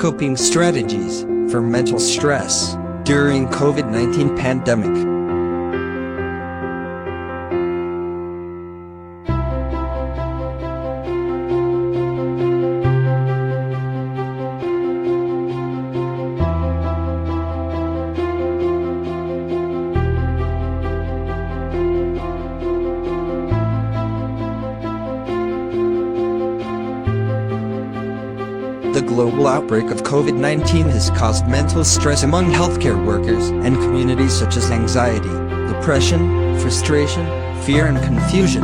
coping strategies for mental stress during COVID-19 pandemic. The global outbreak of COVID-19 has caused mental stress among healthcare workers and communities such as anxiety, depression, frustration, fear and confusion.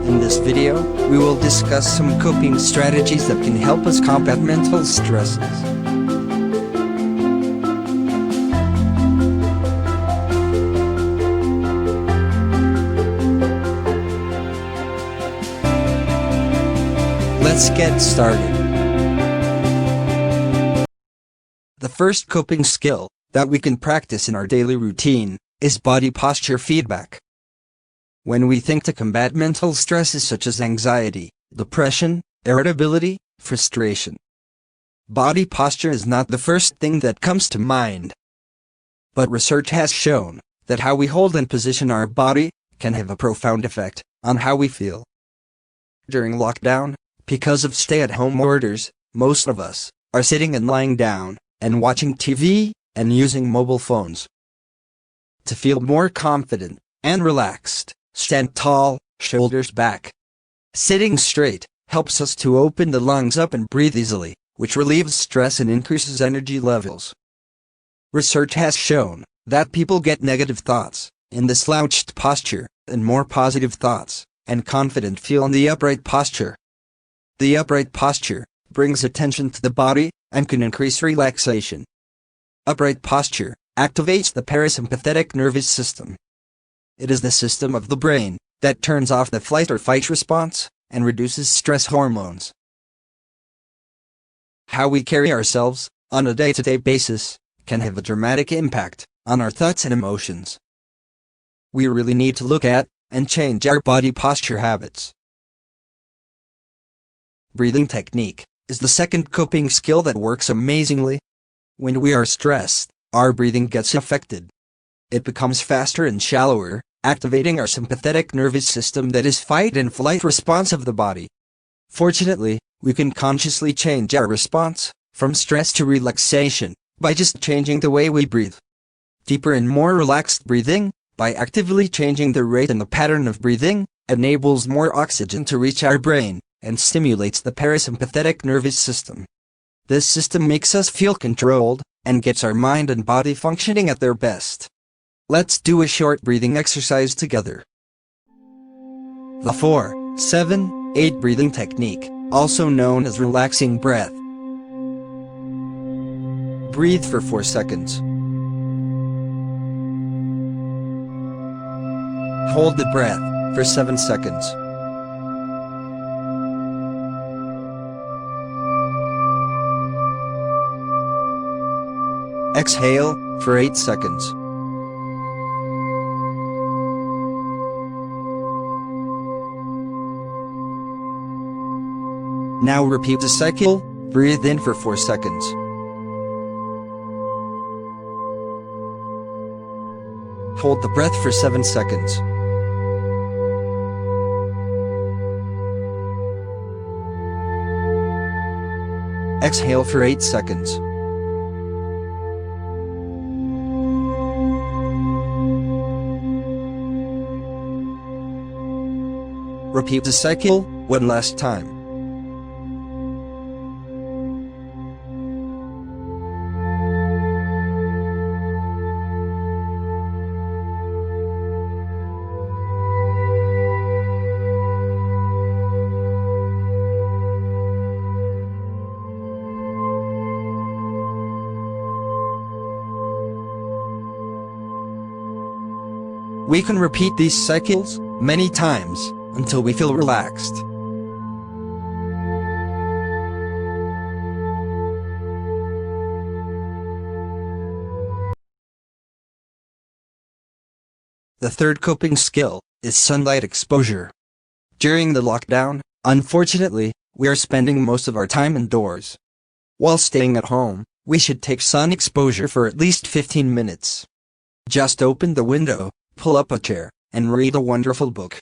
In this video, we will discuss some coping strategies that can help us combat mental stresses. Let's get started. The first coping skill that we can practice in our daily routine is body posture feedback. When we think to combat mental stresses such as anxiety, depression, irritability, frustration, body posture is not the first thing that comes to mind. But research has shown that how we hold and position our body can have a profound effect on how we feel. During lockdown, because of stay-at-home orders, most of us are sitting and lying down and watching TV and using mobile phones. To feel more confident and relaxed, stand tall, shoulders back. Sitting straight helps us to open the lungs up and breathe easily, which relieves stress and increases energy levels. Research has shown that people get negative thoughts in the slouched posture and more positive thoughts and confident feel in the upright posture. The upright posture brings attention to the body and can increase relaxation. Upright posture activates the parasympathetic nervous system. It is the system of the brain that turns off the flight or fight response and reduces stress hormones. How we carry ourselves on a day-to-day basis can have a dramatic impact on our thoughts and emotions. We really need to look at and change our body posture habits. Breathing technique is the second coping skill that works amazingly. When we are stressed, our breathing gets affected. It becomes faster and shallower, activating our sympathetic nervous system that is fight and flight response of the body. Fortunately, we can consciously change our response from stress to relaxation by just changing the way we breathe. Deeper and more relaxed breathing, by actively changing the rate and the pattern of breathing, enables more oxygen to reach our brain and stimulates the parasympathetic nervous system. This system makes us feel controlled and gets our mind and body functioning at their best. Let's do a short breathing exercise together. The 4-7-8 breathing technique, also known as relaxing breath. Breathe for 4 seconds. Hold the breath for 7 seconds. Exhale for 8 seconds. Now repeat the cycle. Breathe in for 4 seconds. Hold the breath for 7 seconds. Exhale for 8 seconds. Repeat the cycle one last time. We can repeat these cycles many times until we feel relaxed. The third coping skill is sunlight exposure. During the lockdown, unfortunately, we are spending most of our time indoors. While staying at home, we should take sun exposure for at least 15 minutes. Just open the window, pull up a chair, and read a wonderful book.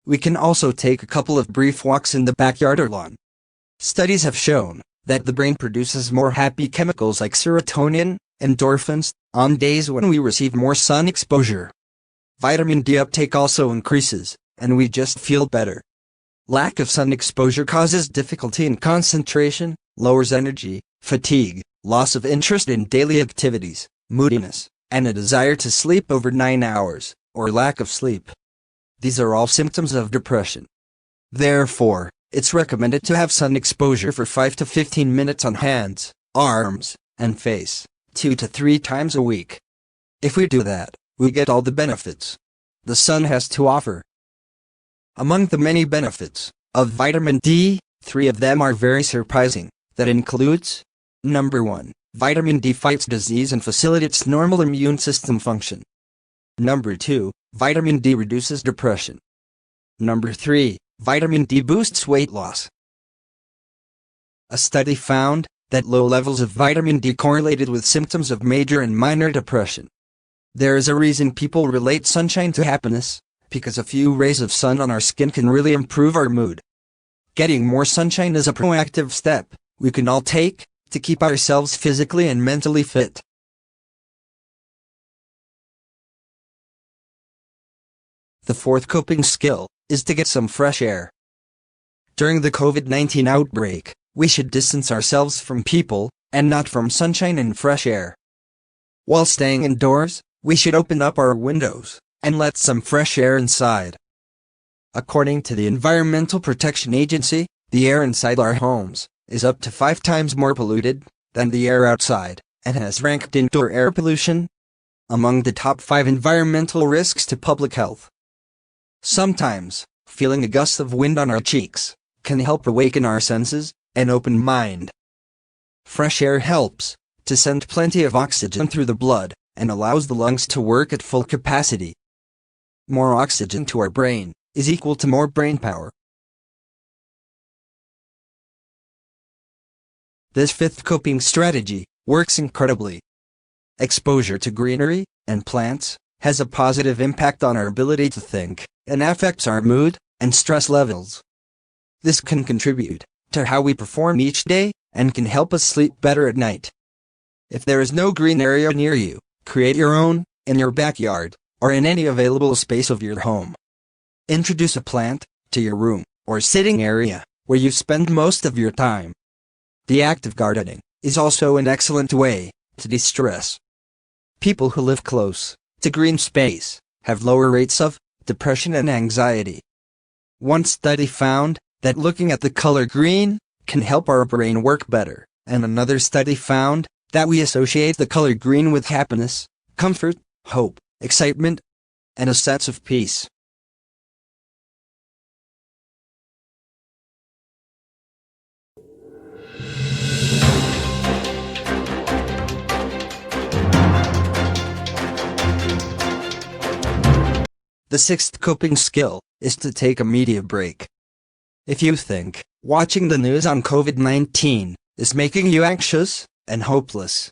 We can also take a couple of brief walks in the backyard or lawn. Studies have shown that the brain produces more happy chemicals like serotonin, endorphins, on days when we receive more sun exposure. Vitamin D uptake also increases, and we just feel better. Lack of sun exposure causes difficulty in concentration, lowers energy, fatigue, loss of interest in daily activities, moodiness, and a desire to sleep over 9 hours, or lack of sleep. These are all symptoms of depression. Therefore, it's recommended to have sun exposure for 5 to 15 minutes on hands, arms, and face, 2 to 3 times a week. If we do that, we get all the benefits the sun has to offer. Among the many benefits of vitamin D, 3 of them are very surprising. That includes: Number 1. Vitamin D fights disease and facilitates normal immune system function. Number 2. Vitamin D reduces depression. Number 3. Vitamin D boosts weight loss. A study found that low levels of vitamin D correlated with symptoms of major and minor depression. There is a reason people relate sunshine to happiness, because a few rays of sun on our skin can really improve our mood. Getting more sunshine is a proactive step we can all take to keep ourselves physically and mentally fit. The fourth coping skill is to get some fresh air. During the COVID-19 outbreak, we should distance ourselves from people, and not from sunshine and fresh air. While staying indoors, we should open up our windows and let some fresh air inside. According to the Environmental Protection Agency, the air inside our homes is up to 5 times more polluted than the air outside, and has ranked indoor air pollution among the top 5 environmental risks to public health. Sometimes, feeling a gust of wind on our cheeks can help awaken our senses and open mind. Fresh air helps to send plenty of oxygen through the blood and allows the lungs to work at full capacity. More oxygen to our brain is equal to more brain power. This fifth coping strategy works incredibly. Exposure to greenery and plants has a positive impact on our ability to think and affects our mood and stress levels. This can contribute to how we perform each day and can help us sleep better at night. If there is no green area near you, create your own, in your backyard, or in any available space of your home. Introduce a plant to your room or sitting area where you spend most of your time. The act of gardening is also an excellent way to de-stress. People who live close to green space have lower rates of depression and anxiety. One study found that looking at the color green can help our brain work better, and another study found that we associate the color green with happiness, comfort, hope, excitement, and a sense of peace. The sixth coping skill is to take a media break. If you think watching the news on COVID-19 is making you anxious and hopeless,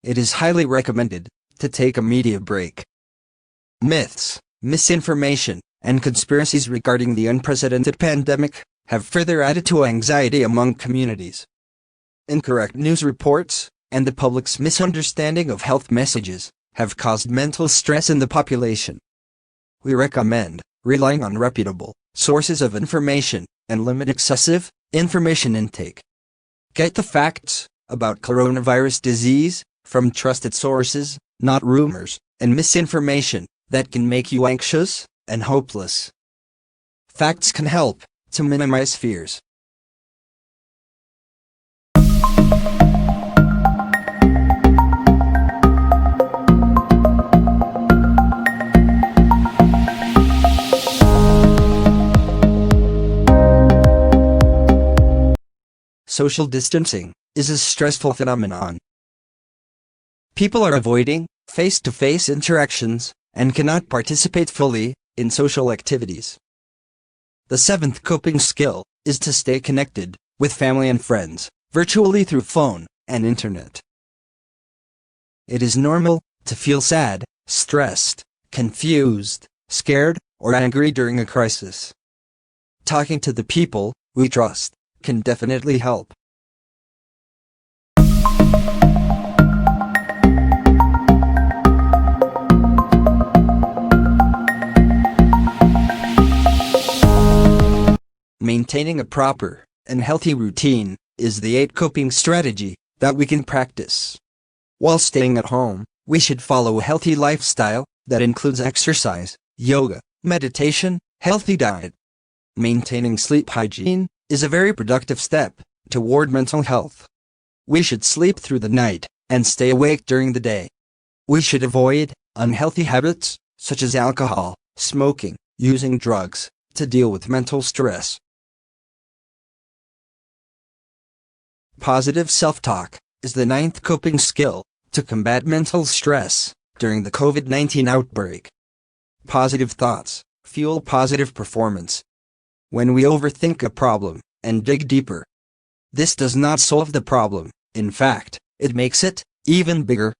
it is highly recommended to take a media break. Myths, misinformation, and conspiracies regarding the unprecedented pandemic have further added to anxiety among communities. Incorrect news reports and the public's misunderstanding of health messages have caused mental stress in the population. We recommend relying on reputable sources of information and limit excessive information intake. Get the facts about coronavirus disease from trusted sources, not rumors and misinformation that can make you anxious and hopeless. Facts can help to minimize fears. Social distancing is a stressful phenomenon. People are avoiding face-to-face interactions and cannot participate fully in social activities. The seventh coping skill is to stay connected with family and friends, virtually through phone and internet. It is normal to feel sad, stressed, confused, scared, or angry during a crisis. Talking to the people we trust can definitely help. Maintaining a proper and healthy routine is the 8th coping strategy that we can practice. While staying at home, we should follow a healthy lifestyle that includes exercise, yoga, meditation, healthy diet. Maintaining sleep hygiene is a very productive step toward mental health. We should sleep through the night and stay awake during the day. We should avoid unhealthy habits such as alcohol, smoking, using drugs to deal with mental stress. Positive self-talk is the 9th coping skill to combat mental stress during the COVID-19 outbreak. Positive thoughts fuel positive performance. When we overthink a problem and dig deeper, this does not solve the problem. In fact, it makes it even bigger.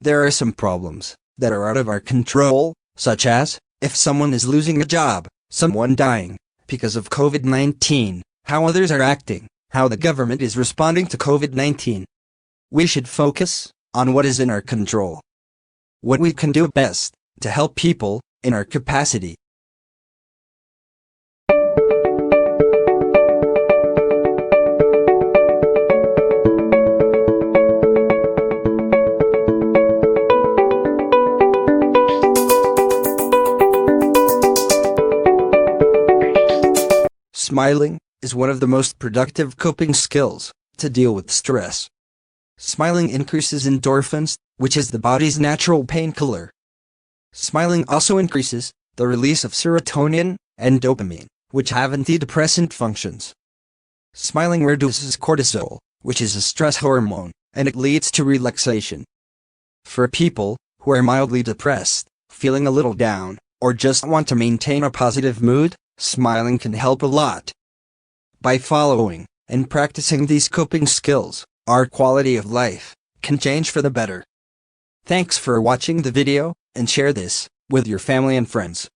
There are some problems that are out of our control, such as if someone is losing a job, someone dying because of COVID-19, how others are acting, how the government is responding to COVID-19. We should focus on what is in our control, what we can do best to help people in our capacity. Smiling is one of the most productive coping skills to deal with stress. Smiling increases endorphins, which is the body's natural painkiller. Smiling also increases the release of serotonin and dopamine, which have antidepressant functions. Smiling reduces cortisol, which is a stress hormone, and it leads to relaxation. For people who are mildly depressed, feeling a little down, or just want to maintain a positive mood, smiling can help a lot. By following and practicing these coping skills, our quality of life can change for the better. Thanks for watching the video, and share this with your family and friends.